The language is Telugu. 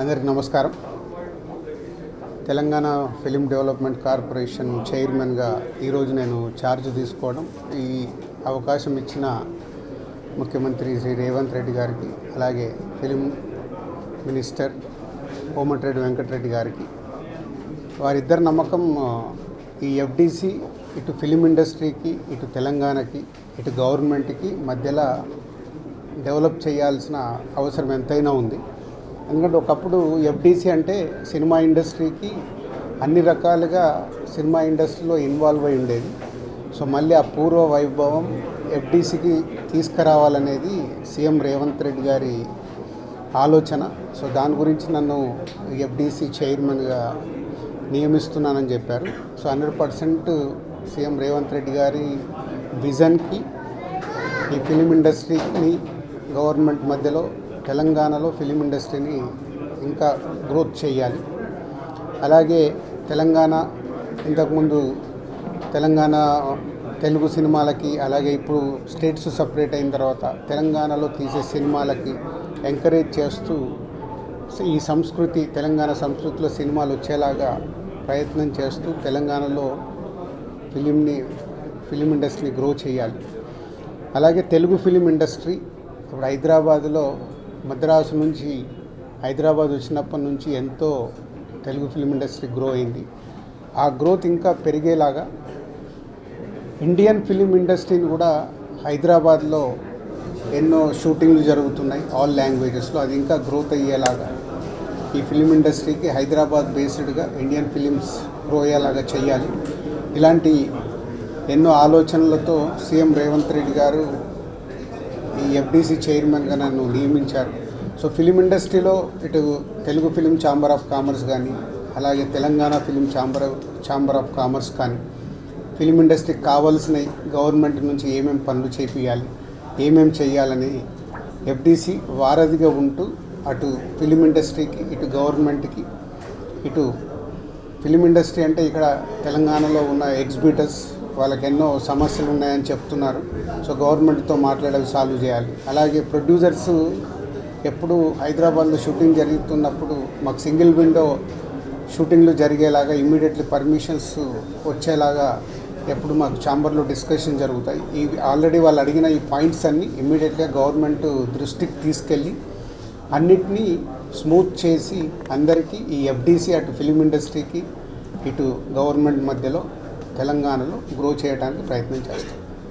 అందరికీ నమస్కారం. తెలంగాణ ఫిలిం డెవలప్మెంట్ కార్పొరేషన్ చైర్మన్గా ఈరోజు నేను ఛార్జ్ తీసుకోవడం, ఈ అవకాశం ఇచ్చిన ముఖ్యమంత్రి శ్రీ రేవంత్ రెడ్డి గారికి, అలాగే ఫిలిం మినిస్టర్ కోమటిరెడ్డి వెంకటరెడ్డి గారికి, వారిద్దరి నమ్మకం ఈ ఎఫ్డిసి ఇటు ఫిలిం ఇండస్ట్రీకి, ఇటు తెలంగాణకి, ఇటు గవర్నమెంట్కి మధ్యలో డెవలప్ చేయాల్సిన అవసరం ఎంతైనా ఉంది. ఎందుకంటే ఒకప్పుడు ఎఫ్డిసి అంటే సినిమా ఇండస్ట్రీకి అన్ని రకాలుగా సినిమా ఇండస్ట్రీలో ఇన్వాల్వ్ అయి ఉండేది. సో మళ్ళీ ఆ పూర్వ వైభవం ఎఫ్డిసికి తీసుకురావాలనేది సీఎం రేవంత్ రెడ్డి గారి ఆలోచన. సో దాని గురించి నన్ను ఎఫ్డిసి చైర్మన్గా నియమిస్తున్నానని చెప్పారు. సో 100% సీఎం రేవంత్ రెడ్డి గారి విజన్కి ఈ ఫిలిం ఇండస్ట్రీని గవర్నమెంట్ మధ్యలో తెలంగాణలో ఫిలిం ఇండస్ట్రీని ఇంకా గ్రోత్ చేయాలి. అలాగే తెలంగాణ ఇంతకుముందు తెలంగాణ తెలుగు సినిమాలకి, అలాగే ఇప్పుడు స్టేట్స్ సపరేట్ అయిన తర్వాత తెలంగాణలో తీసే సినిమాలకి ఎంకరేజ్ చేస్తూ ఈ సంస్కృతి, తెలంగాణ సంస్కృతిలో సినిమాలు వచ్చేలాగా ప్రయత్నం చేస్తూ తెలంగాణలో ఫిలిం ఇండస్ట్రీని గ్రో చేయాలి. అలాగే తెలుగు ఫిలిం ఇండస్ట్రీ ఇప్పుడు హైదరాబాదులో, మద్రాసు నుంచి హైదరాబాద్ వచ్చినప్పటి నుంచి ఎంతో తెలుగు ఫిలిం ఇండస్ట్రీ గ్రో అయింది. ఆ గ్రోత్ ఇంకా పెరిగేలాగా ఇండియన్ ఫిలిం ఇండస్ట్రీని కూడా హైదరాబాద్లో ఎన్నో షూటింగ్లు జరుగుతున్నాయి ఆల్ లాంగ్వేజెస్లో, అది ఇంకా గ్రోత్ అయ్యేలాగా ఈ ఫిలిం ఇండస్ట్రీకి హైదరాబాద్ బేస్డ్గా ఇండియన్ ఫిలిమ్స్ గ్రో అయ్యేలాగా చేయాలి. ఇలాంటి ఎన్నో ఆలోచనలతో సీఎం రేవంత్ రెడ్డి గారు ఈ ఎఫ్డిసి చైర్మన్గా నన్ను నియమించారు. సో ఫిలిం ఇండస్ట్రీలో ఇటు Telugu film chamber of commerce కానీ, అలాగే Telangana film chamber of commerce కానీ, ఫిలిం ఇండస్ట్రీకి కావాల్సినవి గవర్నమెంట్ నుంచి ఏమేమి పనులు చేయాలి, ఏమేమి చేయాలని ఎఫ్డిసి వారధిగా ఉంటూ అటు ఫిలిం ఇండస్ట్రీకి, ఇటు గవర్నమెంట్కి, ఇటు ఫిలిం ఇండస్ట్రీ అంటే ఇక్కడ తెలంగాణలో ఉన్న ఎగ్జిబిటర్స్ వాళ్ళకి ఎన్నో సమస్యలు ఉన్నాయని చెప్తున్నారు. సో గవర్నమెంట్తో మాట్లాడేవి సాల్వ్ చేయాలి. అలాగే ప్రొడ్యూసర్స్ ఎప్పుడు హైదరాబాద్లో షూటింగ్ జరుగుతున్నప్పుడు మాకు సింగిల్ విండో షూటింగ్లు జరిగేలాగా ఇమ్మీడియట్లీ పర్మిషన్స్ వచ్చేలాగా ఎప్పుడు మాకు ఛాంబర్లో డిస్కషన్ జరుగుతాయి. ఇవి ఆల్రెడీ వాళ్ళు అడిగిన ఈ పాయింట్స్ అన్నీ ఇమ్మీడియట్గా గవర్నమెంట్ దృష్టికి తీసుకెళ్ళి అన్నిటినీ స్మూత్ చేసి అందరికీ ఈ ఎఫ్డిసి అటు ఫిలిం ఇండస్ట్రీకి, ఇటు గవర్నమెంట్ మధ్యలో తెలంగాణలో గ్రో చేయడానికి ప్రయత్నం చేస్తాం.